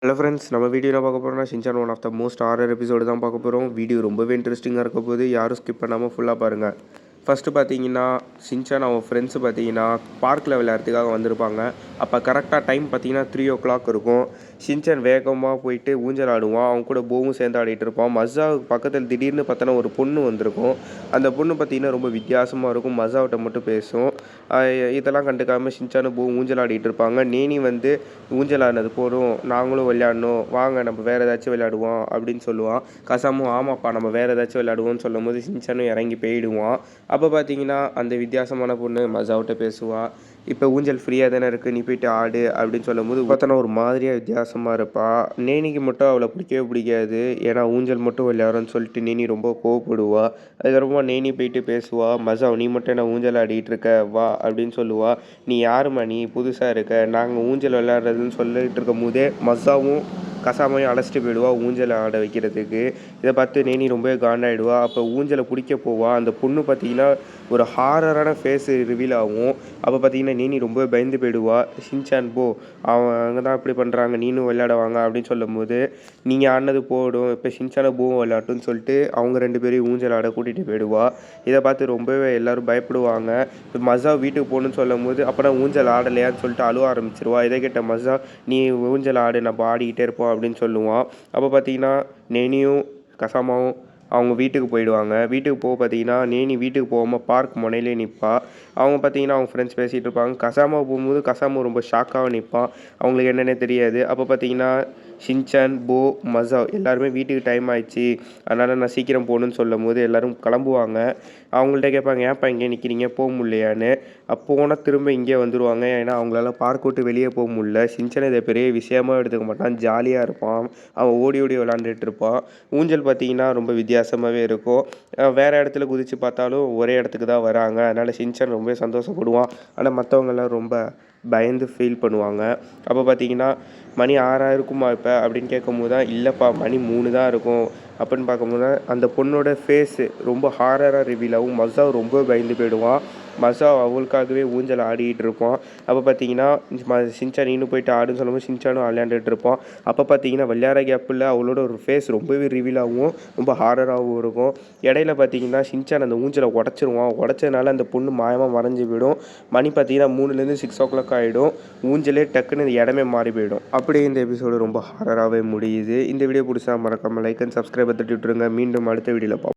Hello friends, நம்ம video என்ன பார்க்க போகிறோம்னா Shinchan one of the most horror episode தான் பார்க்க போகிறோம். வீடியோ ரொம்பவே இன்ட்ரெஸ்டிங்காக இருக்க போது, யாரும் ஸ்கிப் பண்ணாமல் ஃபுல்லாக பாருங்கள். ஃபஸ்ட்டு பார்த்தீங்கன்னா, ஷின்சான் அவன் ஃப்ரெண்ட்ஸு பார்த்தீங்கன்னா பார்க்கில் விளையாடுறதுக்காக வந்திருப்பாங்க. அப்போ கரெக்டாக டைம் பார்த்தீங்கன்னா 3:00 இருக்கும். ஷின்சான் வேகமாக போயிட்டு ஊஞ்சல் ஆடுவான். அவன் கூட போவும் சேர்ந்து ஆடிட்டு இருப்பான். மஸாவுக்கு பக்கத்தில் திடீர்னு பார்த்தோன்னா ஒரு பொண்ணு வந்திருக்கும். அந்த பொண்ணு பார்த்தீங்கன்னா ரொம்ப வித்தியாசமாக இருக்கும். மஸாவிட்ட மட்டும் பேசும். இதெல்லாம் கண்டுக்காமல் ஷின்சானும் போவும் ஊஞ்சல் ஆடிட்டு இருப்பாங்க. நேனி வந்து ஊஞ்சல் ஆடினது போதும், நாங்களும் விளையாடணும், வாங்க நம்ம வேறு ஏதாச்சும் விளையாடுவோம் அப்படின்னு சொல்லுவான். கசாமும் ஆமாப்பா நம்ம வேறு ஏதாச்சும் விளையாடுவோம்னு சொல்லும்போது ஷின்சானும் இறங்கி போயிடுவான். அப்போ பார்த்தீங்கன்னா அந்த வித்தியாசமான பொண்ணு மஸாவிட்ட பேசுவாள். இப்போ ஊஞ்சல் ஃப்ரீயாக தானே இருக்குது, நீ போய்ட்டு ஆடு அப்படின்னு சொல்லும்போது பார்த்தோன்னா ஒரு மாதிரியாக வித்தியாசமாக இருப்பாள். நேனிக்கு மட்டும் அவளை பிடிக்கவே பிடிக்காது. ஏன்னா ஊஞ்சல் மட்டும் விளையாடுறோன்னு சொல்லிட்டு நேனி ரொம்ப கோவப்படுவாள். அதுக்கப்புறமா நேனி போயிட்டு பேசுவாள். மஸா நீ மட்டும் என்ன ஊஞ்சல் ஆடிட்டு இருக்க, வா அப்படின்னு சொல்லுவாள். நீ யாரும்மா, நீ புதுசாக இருக்க, நாங்கள் ஊஞ்சல் விளையாடுறதுன்னு சொல்லிட்டு இருக்கும் போதே மஸாவும் கசாமையும் அழைச்சிட்டு போயிடுவா ஊஞ்சலை ஆட வைக்கிறதுக்கு. இதை பார்த்து நேனி ரொம்பவே காண்டாயிடுவா. அப்போ ஊஞ்சலை பிடிக்க போவா. அந்த பொண்ணு பார்த்தீங்கன்னா ஒரு ஹாரரான ஃபேஸு ரிவீல் ஆகும். அப்போ பார்த்தீங்கன்னா நேனி ரொம்பவே பயந்து போயிடுவா. ஷின்சான் போ, அவங்க தான் இப்படி பண்ணுறாங்க, நீனும் விளையாட வாங்க அப்படின்னு சொல்லும்போது, நீங்கள் ஆடினது போடும், இப்போ ஷின்சானை போவும் விளையாட்டுன்னு சொல்லிட்டு அவங்க 2 பேரையும் ஊஞ்சல் ஆட கூட்டிகிட்டு போயிடுவா. இதை பார்த்து ரொம்பவே எல்லோரும் பயப்படுவாங்க. மஸா வீட்டுக்கு போகணுன்னு சொல்லும்போது, அப்போனா ஊஞ்சல் ஆடலையான்னு சொல்லிட்டு அழுவ ஆரம்பிச்சிருவா. இதை கேட்ட மஸா, நீ ஊஞ்சல் ஆடு, நம்ம ஆடிக்கிட்டே இருப்போம் அப்படின்னு சொல்லுவான். அப்போ பார்த்தீங்கன்னா நேனியும் கசாமாவும் அவங்க வீட்டுக்கு போயிடுவாங்க. வீட்டுக்கு போக பார்த்தீங்கன்னா நேனி வீட்டுக்கு போகாமல் பார்க் முனையிலே நிற்பா. அவங்க பார்த்தீங்கன்னா அவங்க ஃப்ரெண்ட்ஸ் பேசிகிட்டு இருப்பாங்க. கசாமா போகும்போது கசாமா ரொம்ப ஷாக்காக நிற்பான். அவங்களுக்கு என்னென்னே தெரியாது. அப்போ பார்த்தீங்கன்னா ஷின்சான், போ, மஸா எல்லாருமே வீட்டுக்கு டைம் ஆயிடுச்சு, அதனால் நான் சீக்கிரம் போகணுன்னு சொல்லும்போது எல்லோரும் கிளம்புவாங்க. அவங்கள்ட்ட கேட்பாங்க, ஏன்ப்பா இங்கே நிற்கிறீங்க, போக முடியலையான்னு. அப்போனா திரும்ப இங்கே வந்துடுவாங்க. ஏன்னா அவங்களால பார்க் விட்டு வெளியே போக முடியல. ஷின்சான் இதை பெரிய விஷயமாக எடுத்துக்க மாட்டான், ஜாலியாக இருப்பான். அவன் ஓடி ஓடி விளாண்டுட்டு இருப்பான். ஊஞ்சல் பார்த்தீங்கன்னா ரொம்ப வித்தியாசமாகவே இருக்கும். வேறு இடத்துல குதித்து பார்த்தாலும் ஒரே இடத்துக்கு தான் வராங்க. அதனால் ஷின்சான் ரொம்ப சந்தோஷப்படுவான். ஆனால் மற்றவங்கெல்லாம் ரொம்ப பயந்து ஃபீல் பண்ணுவாங்க. அப்போ பார்த்தீங்கன்னா மணி 6 இருக்குமா இப்போ அப்படின்னு கேட்கும்போது தான், இல்லைப்பா மணி 3 தான் இருக்கும் அப்படின்னு பார்க்கும்போது தான் அந்த பொண்ணோட ஃபேஸு ரொம்ப ஹாரராக ரிவீல் ஆகும். மஸா ரொம்ப பயந்து போயிடுவான். மஸா அவளுக்காகவே ஊஞ்சல் ஆடிக்கிட்டு இருப்பான். அப்போ பார்த்தீங்கன்னா ஷின்சான் நீனும் போயிட்டு ஆடுன்னு சொல்லும்போது ஷின்சானும் விளையாண்டுட்டு இருப்பான். அப்போ பார்த்தீங்கன்னா விளையாட கேப்பில் அவளோட ஒரு ஃபேஸ் ரொம்பவே ரிவீல் ஆகும், ரொம்ப ஹாரராகவும் இருக்கும். இடையில பார்த்தீங்கன்னா ஷின்சான் அந்த ஊஞ்சலை உடச்சிருவான். உடச்சதுனால அந்த பொண்ணு மாயமாக மறைஞ்சு போயிடும். மணி பார்த்தீங்கன்னா 3லேருந்து 6:00 ஆகிடும். ஊஞ்சலே டக்குன்னு இந்த இடமே மாறி போயிடும். அப்படியே இந்த எபிசோடு ரொம்ப ஹாரராகவே முடியுது. இந்த வீடியோ பிடிச்சா மறக்காமல் லைக் அண்ட் சப்ஸ்கிரைபை தட்டி விட்டுருங்க. மீண்டும் அடுத்த வீடியோவில் பார்ப்போம்.